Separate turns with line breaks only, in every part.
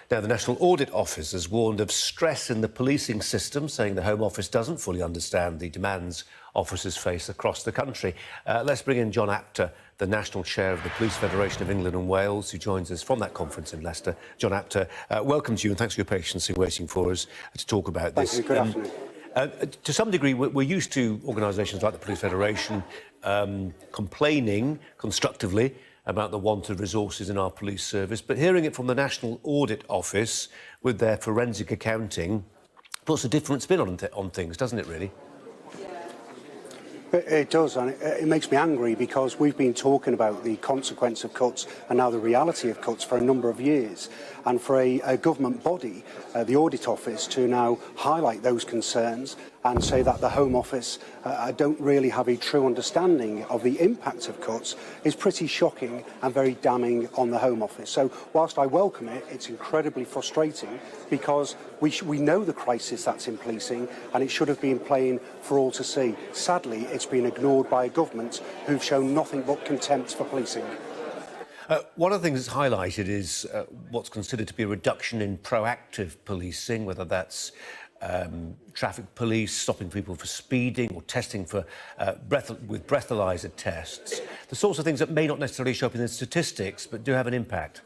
Now, the National Audit Office has warned of stress in the policing system, saying the Home Office doesn't fully understand the demands officers face across the country. Let's bring in John Apter, the National Chair of the Police Federation of England and Wales, who joins us from that conference in Leicester. John Apter, welcome to you and thanks for your patience in waiting for us to talk about this.
Thank you. Good afternoon.
To some degree, we're used to organisations like the Police Federation complaining constructively about the want of resources in our police service, but hearing it from the National Audit Office with their forensic accounting puts a different spin on things, doesn't it, really?
It does, and it makes me angry because we've been talking about the consequence of cuts and now the reality of cuts for a number of years. And for a government body, the Audit Office, to now highlight those concerns and say that the Home Office don't really have a true understanding of the impact of cuts is pretty shocking and very damning on the Home Office. So whilst I welcome it, it's incredibly frustrating because we know the crisis that's in policing and it should have been plain for all to see. Sadly, it's been ignored by a government who've shown nothing but contempt for policing.
One of the things that's highlighted is what's considered to be a reduction in proactive policing, whether that's traffic police, stopping people for speeding or testing for with breathalyzer tests, the sorts of things that may not necessarily show up in the statistics but do have an impact.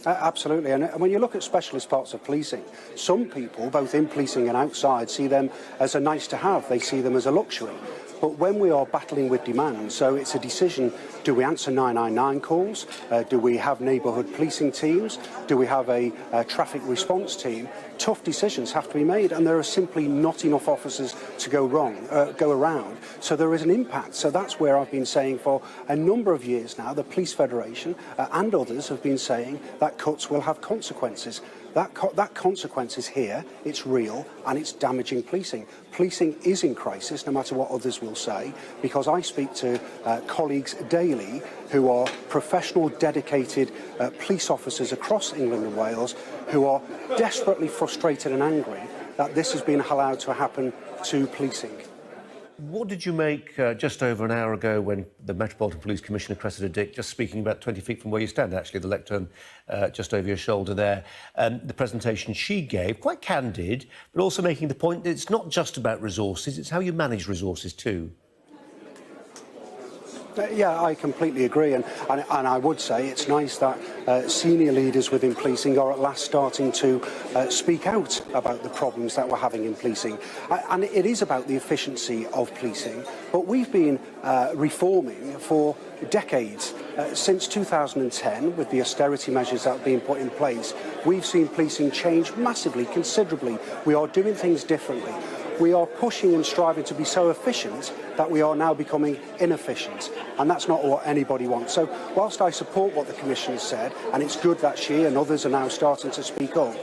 Absolutely, and when you look at specialist parts of policing, some people, both in policing and outside, see them as a nice to have. They see them as a luxury. But when we are battling with demand, so it's a decision, do we answer 999 calls? Do we have neighbourhood policing teams? Do we have a traffic response team? Tough decisions have to be made, and there are simply not enough officers to go around. So there is an impact. So that's where I've been saying for a number of years now, the Police Federation and others have been saying that cuts will have consequences. That consequence is here, it's real, and it's damaging policing. Policing is in crisis, no matter what others will say, because I speak to colleagues daily who are professional, dedicated police officers across England and Wales who are desperately frustrated and angry that this has been allowed to happen to policing.
What did you make just over an hour ago when the Metropolitan Police Commissioner, Cressida Dick, just speaking about 20 feet from where you stand, actually, the lectern just over your shoulder there, the presentation she gave, quite candid, but also making the point that it's not just about resources, it's how you manage resources too.
Yeah, I completely agree, and I would say it's nice that senior leaders within policing are at last starting to speak out about the problems that we're having in policing. And it is about the efficiency of policing, but we've been reforming for decades. Since 2010, with the austerity measures that have been put in place, we've seen policing change massively, considerably. We are doing things differently. We are pushing and striving to be so efficient that we are now becoming inefficient, and that's not what anybody wants. So whilst I support what the Commissioner said, and it's good that she and others are now starting to speak up,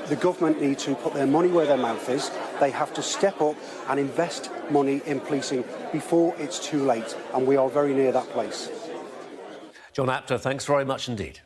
the government need to put their money where their mouth is. They have to step up and invest money in policing before it's too late, and we are very near that place.
John Apter, thanks very much indeed.